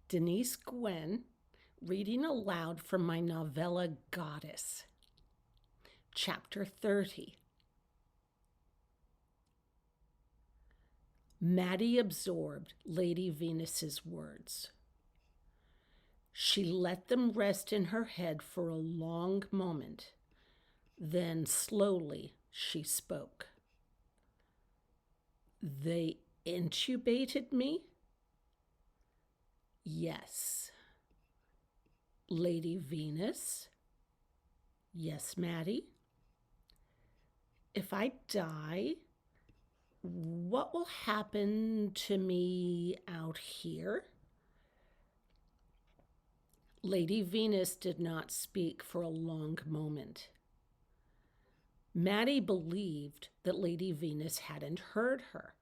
Denise Gwen, reading aloud from my novella Goddess. Chapter 30. Maddie absorbed Lady Venus's words. She let them rest in her head for a long moment. Then slowly she spoke. They intubated me? Yes. Lady Venus? Yes, Maddie. If I die, what will happen to me out here? Lady Venus did not speak for a long moment. Maddie believed that Lady Venus hadn't heard her.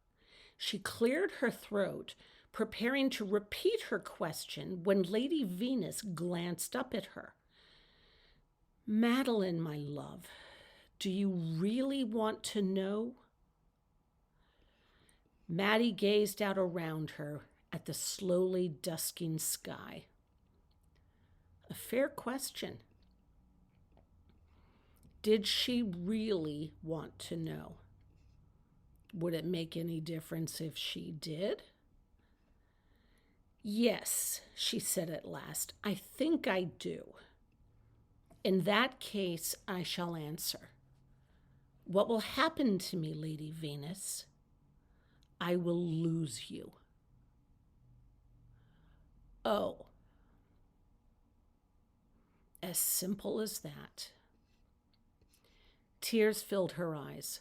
She cleared her throat, preparing to repeat her question when Lady Venus glanced up at her. Madeline, my love, do you really want to know? Maddie gazed out around her at the slowly dusking sky. A fair question. Did she really want to know? Would it make any difference if she did? Yes, she said at last, I think I do. In that case, I shall answer. What will happen to me, Lady Venus? I will lose you. Oh. As simple as that. Tears filled her eyes.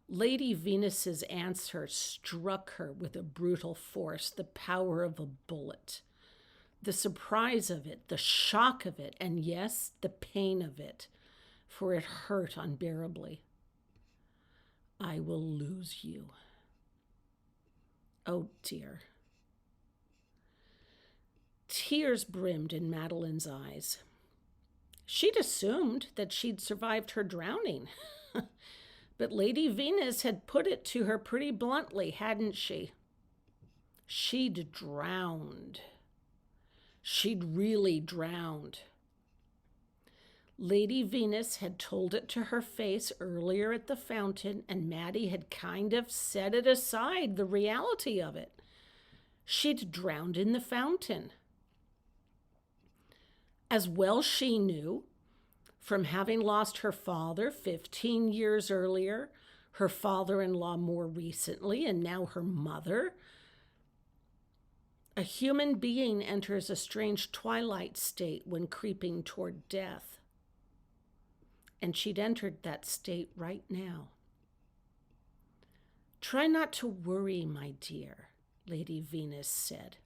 Lady Venus's answer struck her with a brutal force, the power of a bullet. The surprise of it, the shock of it, and yes, the pain of it, for it hurt unbearably. I will lose you. Oh dear. Tears brimmed in Madeline's eyes. She'd assumed that she'd survived her drowning. But Lady Venus had put it to her pretty bluntly, hadn't she? She'd drowned. She'd really drowned. Lady Venus had told it to her face earlier at the fountain, and Maddie had kind of set it aside, the reality of it. She'd drowned in the fountain. As well she knew, from having lost her father 15 years earlier, her father-in-law more recently, and now her mother, a human being enters a strange twilight state when creeping toward death. And she'd entered that state right now. Try not to worry, my dear, Lady Venus said.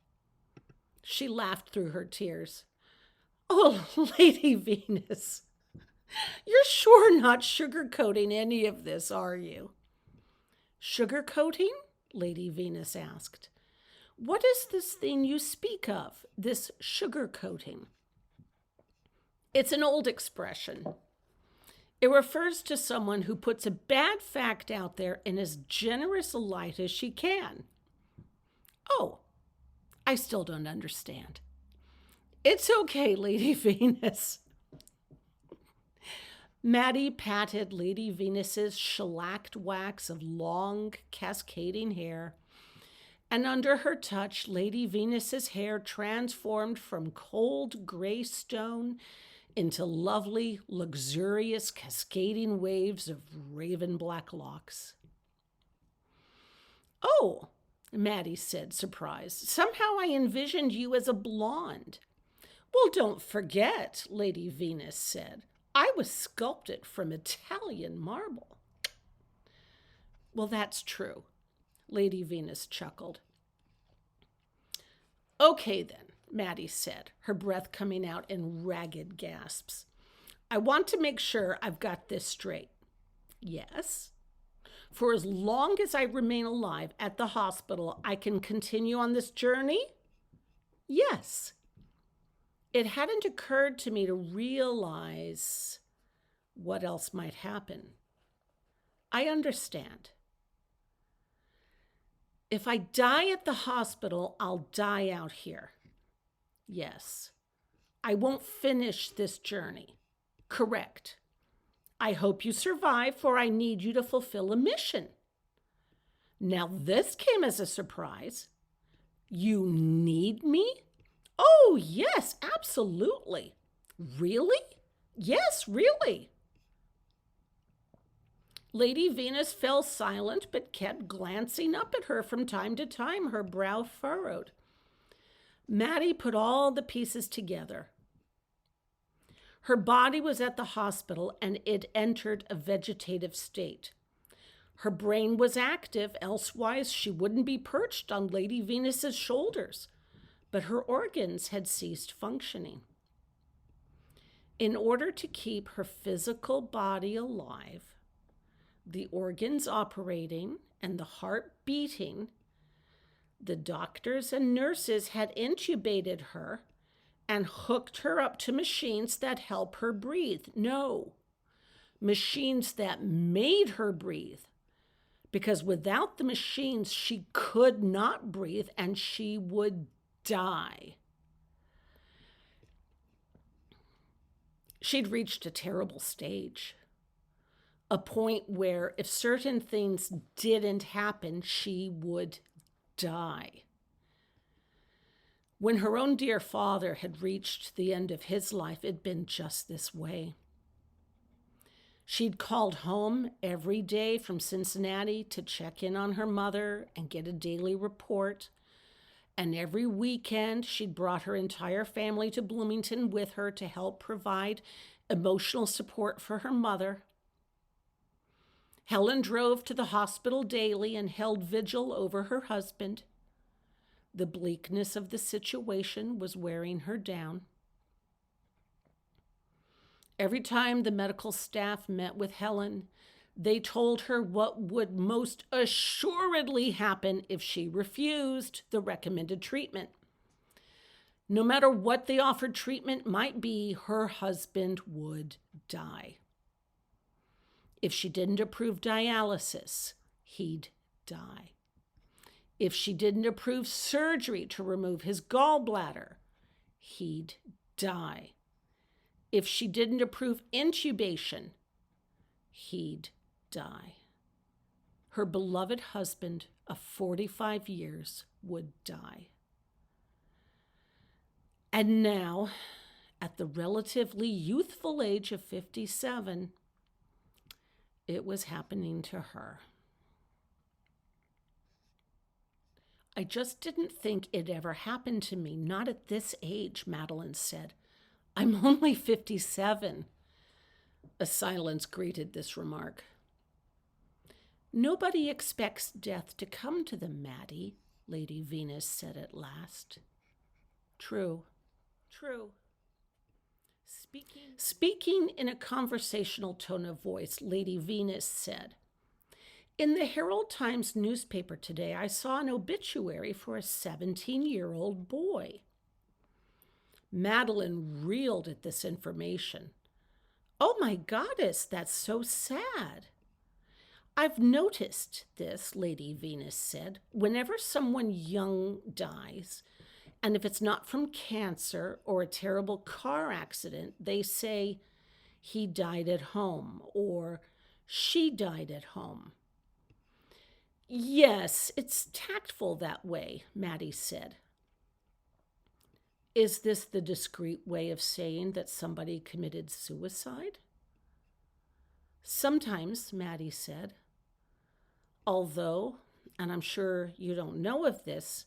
She laughed through her tears. Oh, Lady Venus, you're sure not sugarcoating any of this, are you? Sugarcoating? Lady Venus asked. What is this thing you speak of, this sugarcoating? It's an old expression. It refers to someone who puts a bad fact out there in as generous a light as she can. Oh, I still don't understand. It's okay, Lady Venus. Maddie patted Lady Venus's shellacked wax of long, cascading hair, and under her touch, Lady Venus's hair transformed from cold gray stone into lovely, luxurious, cascading waves of raven black locks. Oh, Maddie said, surprised. Somehow I envisioned you as a blonde. Well, don't forget, Lady Venus said. I was sculpted from Italian marble. Well, that's true, Lady Venus chuckled. Okay, then, Maddie said, her breath coming out in ragged gasps. I want to make sure I've got this straight. Yes. For as long as I remain alive at the hospital, I can continue on this journey? Yes. It hadn't occurred to me to realize what else might happen. I understand. If I die at the hospital, I'll die out here. Yes. I won't finish this journey. Correct. I hope you survive, for I need you to fulfill a mission. Now, this came as a surprise. You need me? Oh, yes, absolutely. Really? Yes, really. Lady Venus fell silent but kept glancing up at her from time to time, her brow furrowed. Maddie put all the pieces together. Her body was at the hospital and it entered a vegetative state. Her brain was active, elsewise she wouldn't be perched on Lady Venus's shoulders, but her organs had ceased functioning. In order to keep her physical body alive, the organs operating and the heart beating, the doctors and nurses had intubated her and hooked her up to machines that help her breathe. No, machines that made her breathe. Because without the machines, she could not breathe and she would die. She'd reached a terrible stage, a point where if certain things didn't happen, she would die. When her own dear father had reached the end of his life, it'd been just this way. She'd called home every day from Cincinnati to check in on her mother and get a daily report. And every weekend, she'd brought her entire family to Bloomington with her to help provide emotional support for her mother. Helen drove to the hospital daily and held vigil over her husband. The bleakness of the situation was wearing her down. Every time the medical staff met with Helen, they told her what would most assuredly happen if she refused the recommended treatment. No matter what the offered treatment might be, her husband would die. If she didn't approve dialysis, he'd die. If she didn't approve surgery to remove his gallbladder, he'd die. If she didn't approve intubation, he'd die. Her beloved husband of 45 years would die. And now, at the relatively youthful age of 57, it was happening to her. I just didn't think it ever happened to me, not at this age, Madeline said. I'm only 57. A silence greeted this remark. Nobody expects death to come to them, Maddie, Lady Venus said at last. True. Speaking in a conversational tone of voice, Lady Venus said, in the Herald Times newspaper today, I saw an obituary for a 17-year-old boy. Madeline reeled at this information. Oh my goddess, that's so sad. I've noticed this, Lady Venus said. Whenever someone young dies, and if it's not from cancer or a terrible car accident, they say he died at home or she died at home. Yes, it's tactful that way, Maddie said. Is this the discreet way of saying that somebody committed suicide? Sometimes, Maddie said. Although, and I'm sure you don't know of this,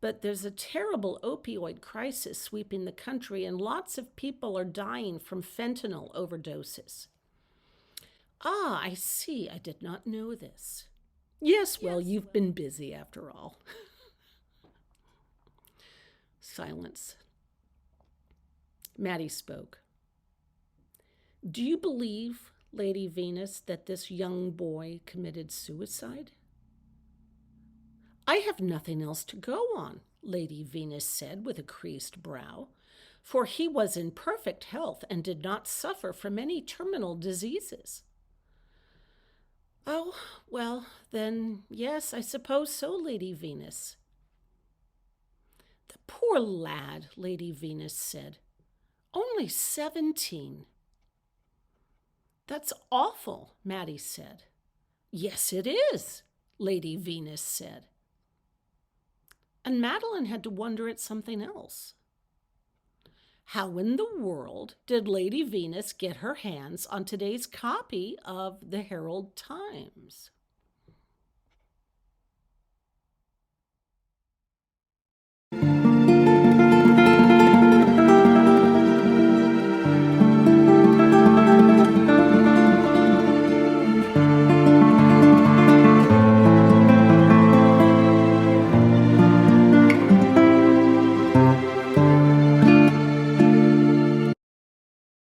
but there's a terrible opioid crisis sweeping the country and lots of people are dying from fentanyl overdoses. Ah, I see. I did not know this. Yes, well, you've been busy after all. Silence. Maddie spoke. Do you believe, Lady Venus, that this young boy committed suicide? I have nothing else to go on, Lady Venus said with a creased brow, for he was in perfect health and did not suffer from any terminal diseases. Oh, well, then, yes, I suppose so, Lady Venus. The poor lad, Lady Venus said. Only 17. That's awful, Maddie said. Yes, it is, Lady Venus said. And Madeline had to wonder at something else. How in the world did Lady Venus get her hands on today's copy of the Herald Times?